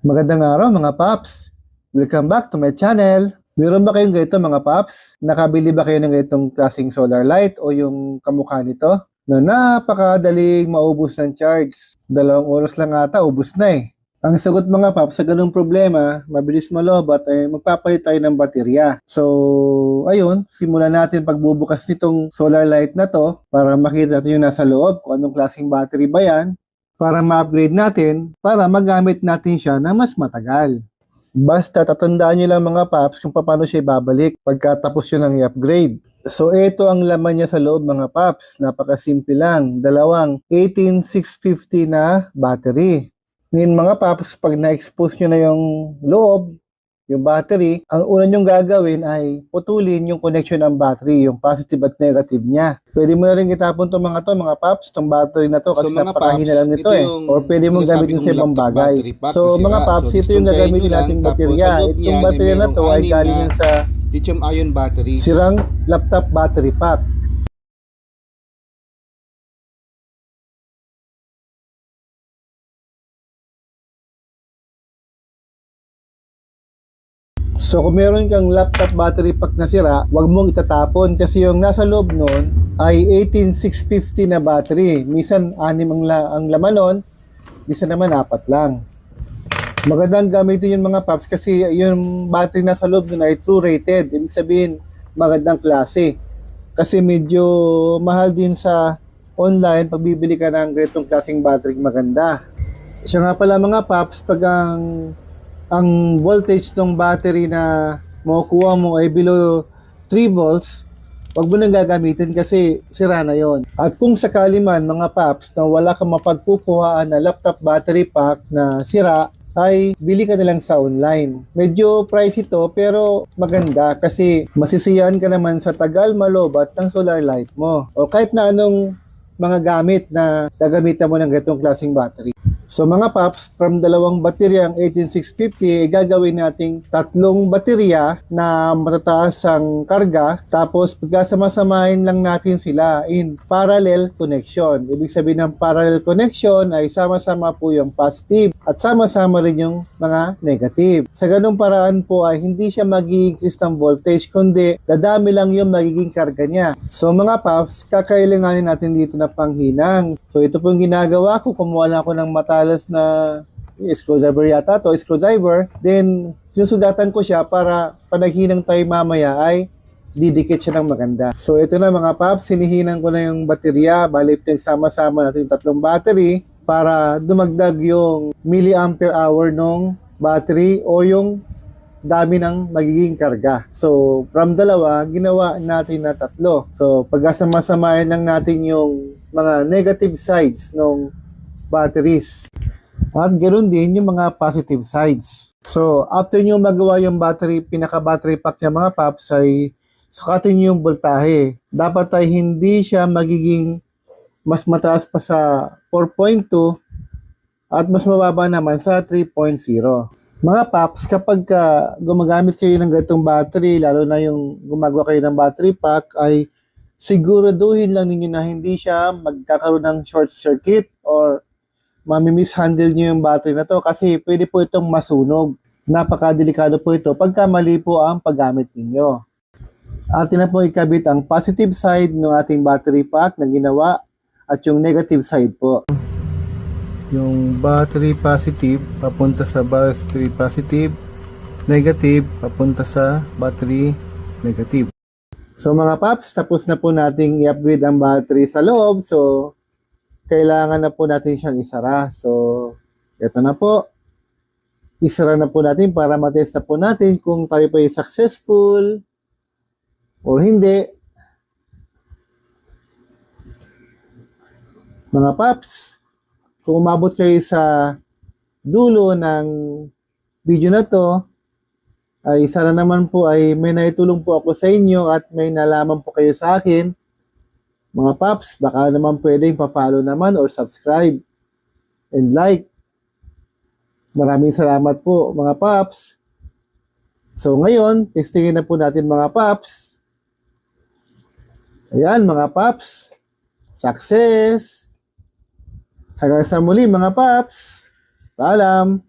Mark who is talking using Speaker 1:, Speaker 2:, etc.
Speaker 1: Magandang araw mga paps! Welcome back to my channel! Meron ba kayong ganito mga paps? Nakabili ba kayo ng ganitong klaseng solar light o yung kamukha nito? Na napakadaling maubos ng charge. 2 oras lang ata, ubos na eh. Ang sagot mga paps sa ganung problema, mabilis malobat ay magpapalit tayo ng baterya. So, ayun, simulan natin pagbubukas nitong solar light na to para makita natin yung nasa loob, kung anong klaseng battery ba yan, para ma-upgrade natin, para magamit natin siya na mas matagal. Basta tatandaan nyo lang mga paps kung paano siya ibabalik pagkatapos nyo ng i-upgrade. So ito ang laman niya sa loob mga paps, napakasimple lang, dalawang 18650 na battery. Ngayon mga paps, pag na-expose nyo na yung loob, yung battery, ang una nyong gagawin ay putulin yung connection ng battery, yung positive at negative niya. Pwede mo na rin itapon itong mga paps, itong battery na to kasi napakahina lang nito eh. Or pwede mong gamitin sa ibang bagay. So mga paps, ito yung gagamitin nating baterya. Itong baterya na to ay galing yan sa
Speaker 2: lithium-ion batteries.
Speaker 1: sirang laptop battery pack. So kung meron kang laptop battery pack na sira, wag mong itatapon kasi yung nasa loob nun ay 18650 na battery. Minsan 6 ang laman nun, minsan naman 4 lang. Magandang gamitin yung mga paps kasi yung battery nasa loob nun ay true rated. Ibig sabihin magandang klase. Kasi medyo mahal din sa online pag bibili ka ng ganitong klaseng battery maganda. Siya nga pala mga paps, pag ang voltage ng battery na makukuha mo ay below 3 volts, wag mo nang gagamitin kasi sira na yon. At kung sakali man mga paps na wala kang mapagkukuhaan na laptop battery pack na sira, ay bili ka na lang sa online. Medyo price ito pero maganda kasi masisiyahan ka naman sa tagal malobat ng solar light mo o kahit na anong mga gamit na gagamitan mo ng ganitong klaseng battery. So mga paps, from 2 baterya ang 18650, gagawin nating 3 baterya na matataas ang karga, tapos pagkasama-samahin lang natin sila in parallel connection. Ibig sabihin ng parallel connection ay sama-sama po yung positive at sama-sama rin yung mga negative. Sa ganung paraan po ay hindi siya mag-i-increase ng voltage, kundi dadami lang yung magiging karga niya. So mga paps, kakailanganin natin dito na panghinang. So ito po yung ginagawa ko, kumuha lang ako ng matalas na screwdriver yata to, screwdriver, then sinusugatan ko siya para panaghinang tayo mamaya ay didikit siya ng maganda. So ito na mga paps, sinihinang ko na yung baterya, bali pinagsama-sama natin yung 3 battery para dumagdag yung milliampere hour ng battery o yung dami ng magiging karga. So from 2, ginawa natin na 3. So pagkasama-samahin lang natin yung mga negative sides ng batteries. At ganoon din yung mga positive sides. So, after nyo magawa yung battery, pinaka-battery pack niya mga paps, ay sukatin nyo yung voltahe. Dapat ay hindi siya magiging mas mataas pa sa 4.2 at mas mababa naman sa 3.0. Mga paps, kapag gumagamit kayo ng ganitong battery, lalo na yung gumagawa kayo ng battery pack, ay siguraduhin lang ninyo na hindi siya magkakaroon ng short circuit or mami-mishandle nyo yung battery na to kasi pwede po itong masunog. Napakadelikado po ito pagka mali po ang paggamit ninyo. Atin na po ikabit ang positive side ng ating battery pack na ginawa at yung negative side po. Yung battery positive papunta sa battery positive, negative papunta sa battery negative. So mga paps, tapos na po nating i-upgrade ang battery sa loob. So kailangan na po natin siyang isara. So, ito na po. Isara na po natin para matest na po natin kung tayo pa ay successful or hindi. Mga paps, kung umabot kayo sa dulo ng video na to, ay sana naman po ay may naitulong po ako sa inyo at may nalaman po kayo sa akin. Mga paps, baka naman pwedeng pa-follow naman or subscribe and like. Maraming salamat po mga paps. So ngayon, testingin na po natin mga paps. Ayan mga paps. Success! Hanggang sa muli mga paps. Paalam!